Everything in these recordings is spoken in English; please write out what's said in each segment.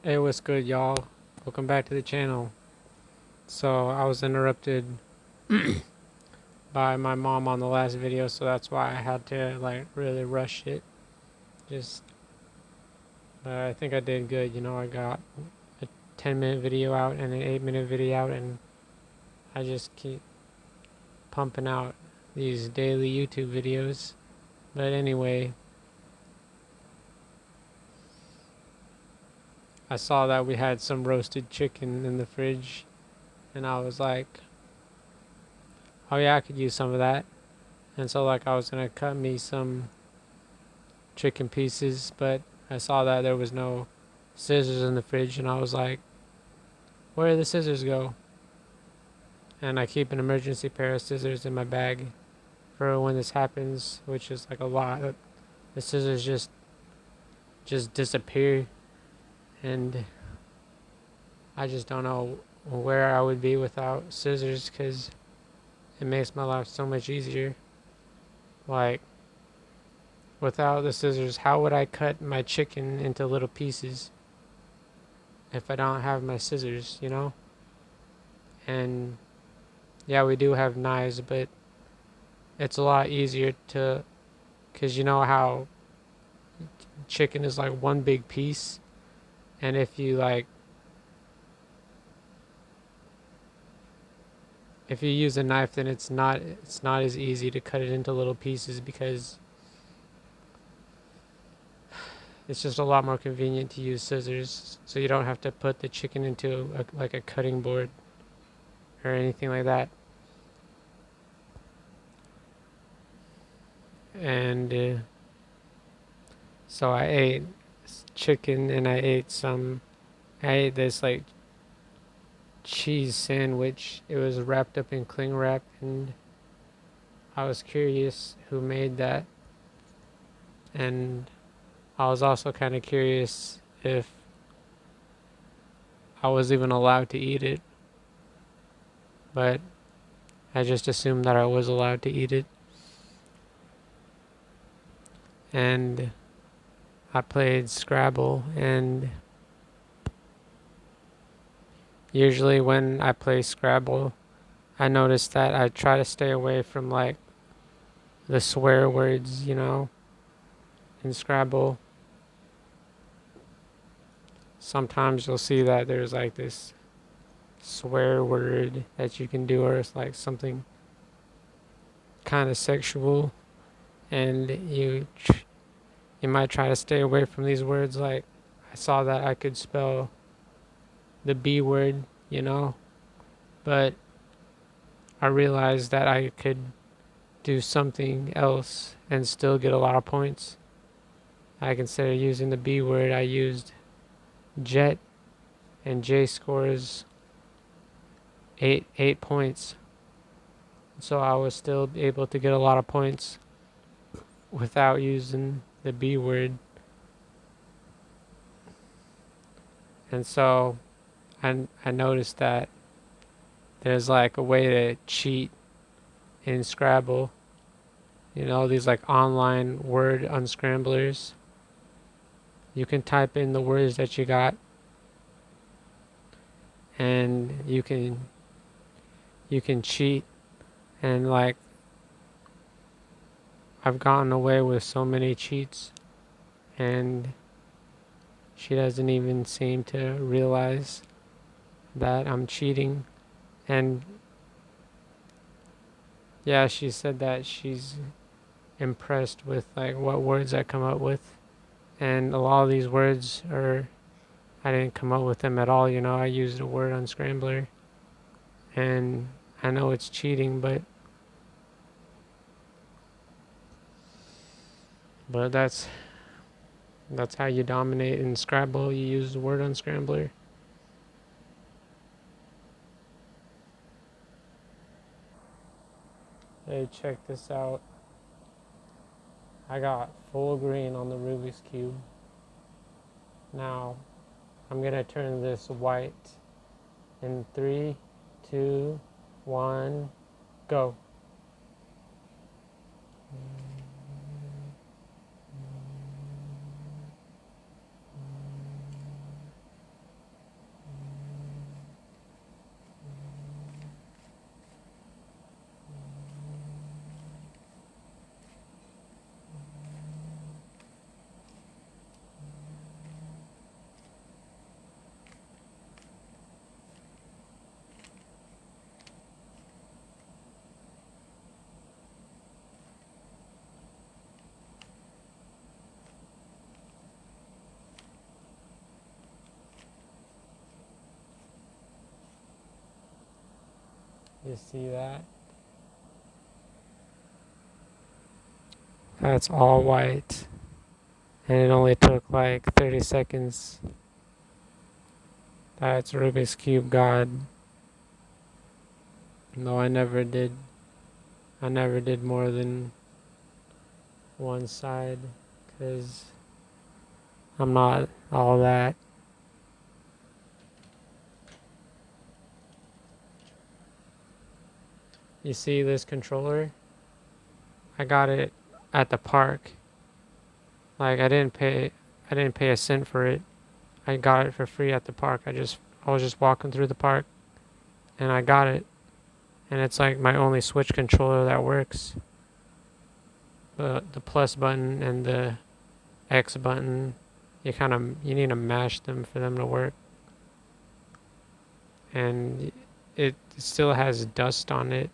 Hey, what's good, y'all? Welcome back to the channel. So, I was interrupted by my mom on the last video, so that's why I had to, like, really rush it. Just, but I think I did good. I got a 10-minute video out and an 8-minute video out, and I just keep pumping out these daily YouTube videos. But anyway, I saw that we had some roasted chicken in the fridge, and I was like, oh yeah, I could use some of that. And so, like, I was gonna cut me some chicken pieces, but I saw that there was no scissors in the fridge, and I was like, where did the scissors go? And I keep an emergency pair of scissors in my bag for when this happens, which is like a lot. The scissors just disappear, and I just don't know where I would be without scissors because it makes my life so much easier. Like, without the scissors, how would I cut my chicken into little pieces if I don't have my scissors? And yeah, we do have knives, but it's a lot easier to, because you know how chicken is like one big piece, and if you use a knife, then it's not as easy to cut it into little pieces because it's just a lot more convenient to use scissors, so you don't have to put the chicken into like a cutting board or anything like that. And so I ate chicken, and I ate this like cheese sandwich. It was wrapped up in cling wrap, and I was curious who made that. And I was also kind of curious if I was even allowed to eat it, but I just assumed that I was allowed to eat it. And I played Scrabble, and usually when I play Scrabble, I notice that I try to stay away from like the swear words, in Scrabble. Sometimes you'll see that there's like this swear word that you can do, or it's like something kind of sexual, and you might try to stay away from these words. Like, I saw that I could spell the B word, but I realized that I could do something else and still get a lot of points. Like, instead of using the B word, I used jet, and J scores eight points. So I was still able to get a lot of points without using the B word. And so I noticed that there's like a way to cheat in Scrabble. These like online word unscramblers. You can type in the words that you got, and you can cheat. And like, I've gotten away with so many cheats, and she doesn't even seem to realize that I'm cheating. And yeah, she said that she's impressed with like what words I come up with. And a lot of these words I didn't come up with them at all. I used a word unscrambler, and I know it's cheating, but that's how you dominate in Scrabble. You use the word unscrambler. Hey, check this out. I got full green on the Rubik's Cube. Now, I'm gonna turn this white in 3, 2, 1, go. You see that? That's all white. And it only took like 30 seconds. That's Rubik's Cube God. No, I never did more than one side because I'm not all that. You see this controller? I got it at the park. Like I didn't pay a cent for it. I got it for free at the park. I was just walking through the park and I got it. And it's like my only Switch controller that works. The plus button and the X button, you need to mash them for them to work. And it still has dust on it.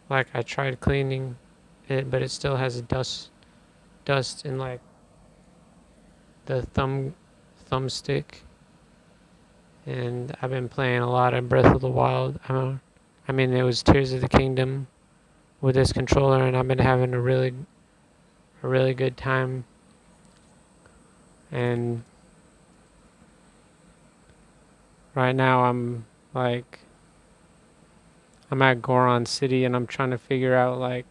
Like I tried cleaning it, but it still has dust in like the thumbstick. And I've been playing a lot of Breath of the Wild. I mean, it was Tears of the Kingdom with this controller, and I've been having a really good time. And right now I'm at Goron City, and I'm trying to figure out like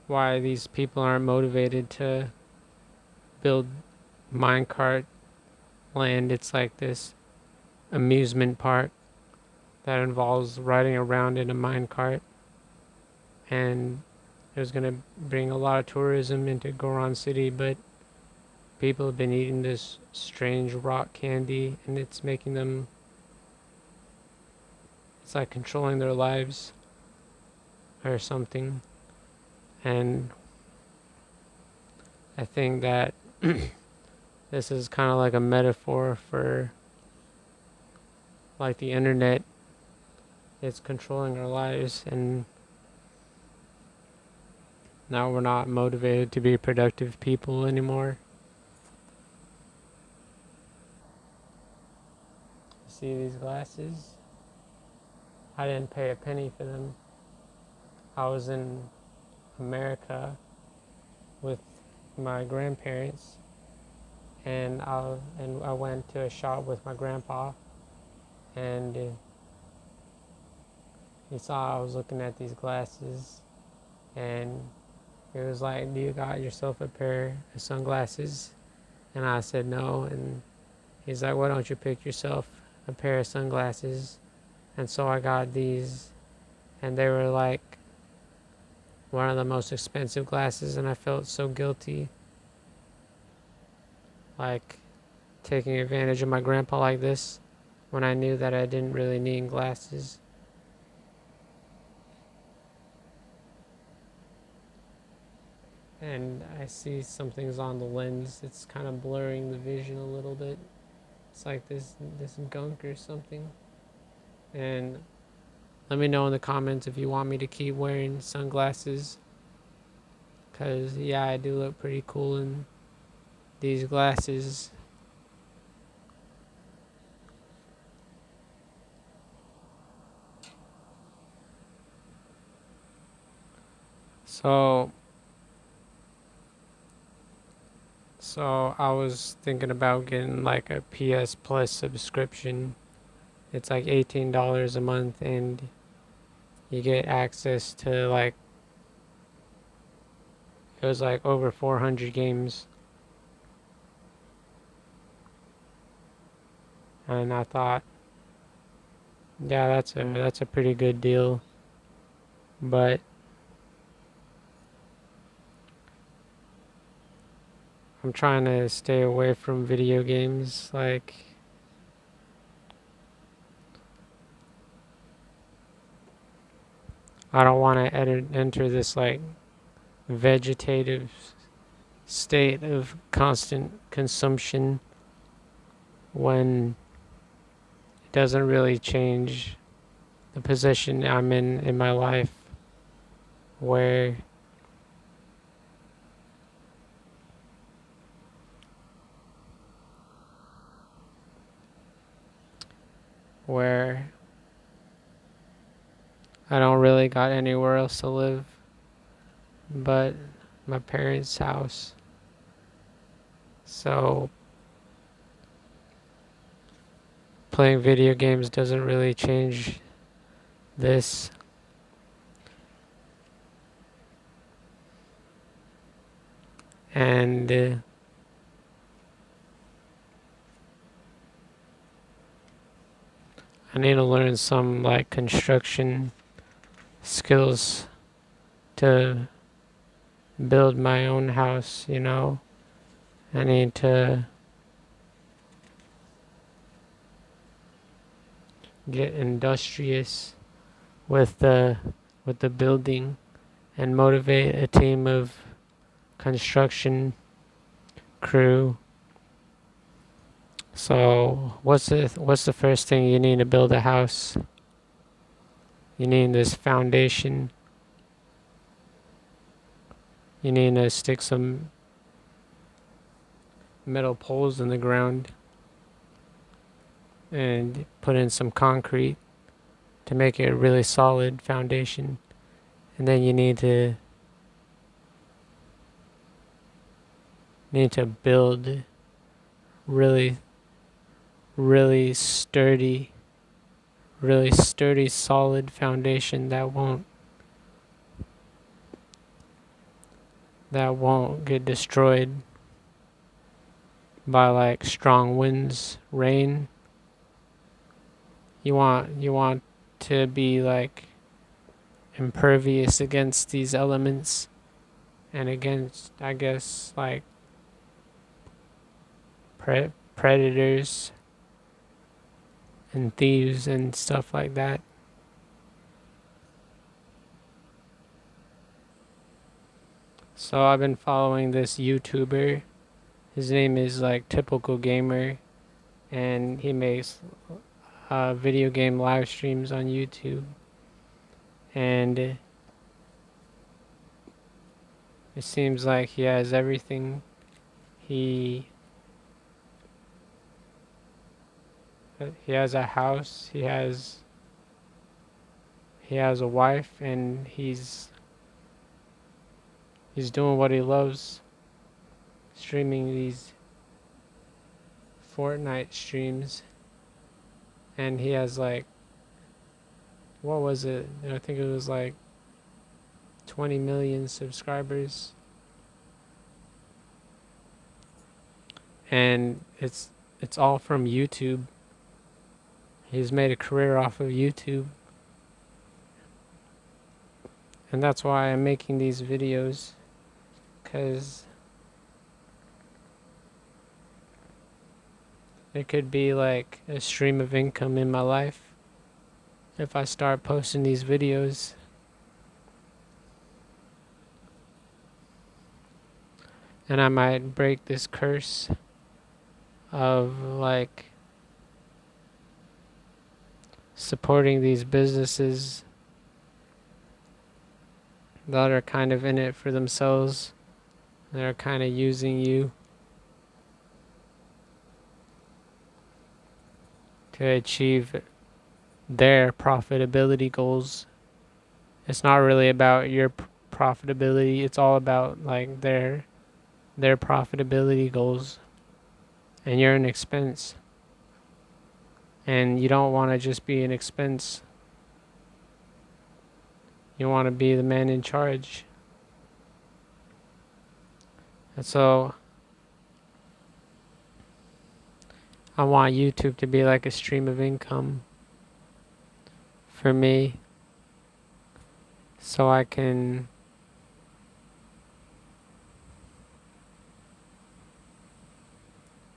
why these people aren't motivated to build minecart land. It's like this amusement park that involves riding around in a minecart, and it was gonna bring a lot of tourism into Goron City, but people have been eating this strange rock candy, and it's making them. It's like controlling their lives or something, and I think that this is kind of like a metaphor for like the internet. It's controlling our lives, and now we're not motivated to be productive people anymore. See these glasses? I didn't pay a penny for them. I was in America with my grandparents, and I went to a shop with my grandpa, and he saw I was looking at these glasses, and he was like, "Do you got yourself a pair of sunglasses?" And I said no, and he's like, "Why don't you pick yourself a pair of sunglasses?" And so I got these, and they were like one of the most expensive glasses, and I felt so guilty, like taking advantage of my grandpa like this when I knew that I didn't really need glasses. And I see something's on the lens. It's kind of blurring the vision a little bit. It's like this gunk or something. And let me know in the comments if you want me to keep wearing sunglasses, because yeah, I do look pretty cool in these glasses. So I was thinking about getting like a PS Plus subscription. It's like $18 a month, and you get access to like, it was like over 400 games. And I thought, yeah, that's a pretty good deal. But I'm trying to stay away from video games. Like, I don't want to enter this like vegetative state of constant consumption when it doesn't really change the position I'm in my life, where where I don't really got anywhere else to live but my parents' house. So playing video games doesn't really change this. And I need to learn some like construction skills to build my own house, you know. I need to get industrious with the building and motivate a team of construction crew. So what's the first thing you need to build a house? You need this foundation. You need to stick some metal poles in the ground and put in some concrete to make it a really solid foundation. And then you need to build really really sturdy solid foundation that won't get destroyed by like strong winds, rain. You want to be like impervious against these elements and against, I guess, like predators and thieves and stuff like that. So I've been following this YouTuber. His name is like Typical Gamer, and he makes video game live streams on YouTube. And it seems like he has everything. He has a house. He has a wife, and he's doing what he loves, streaming these Fortnite streams. And he has like, what was it? I think it was like 20 million subscribers. And it's all from YouTube. He's made a career off of YouTube. And that's why I'm making these videos, because it could be like a stream of income in my life if I start posting these videos. And I might break this curse of like supporting these businesses that are kind of in it for themselves. They're kind of using you to achieve their profitability goals. It's not really about your profitability. It's all about like their profitability goals. And you're an expense. And you don't want to just be an expense. You want to be the man in charge. And so I want YouTube to be like a stream of income for me, so I can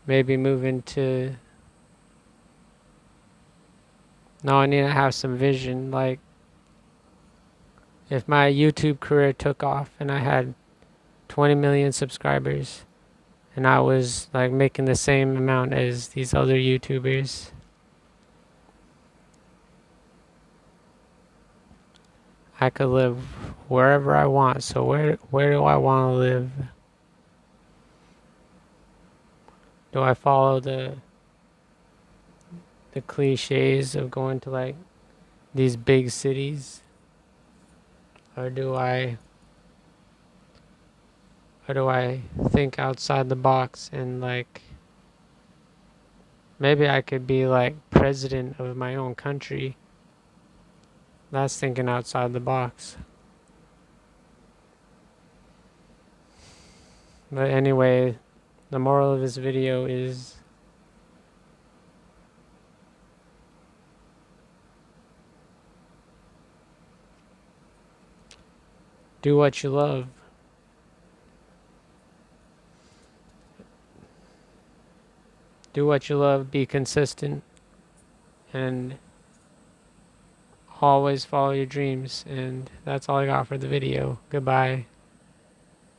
maybe move into... No, I need to have some vision. Like, if my YouTube career took off and I had 20 million subscribers and I was like making the same amount as these other YouTubers, I could live wherever I want. So where do I want to live? Do I follow the the cliches of going to like these big cities, or do I think outside the box and like maybe I could be like president of my own country? That's thinking outside the box. But anyway, the moral of this video is do what you love. Do what you love, be consistent, and always follow your dreams. And that's all I got for the video. Goodbye.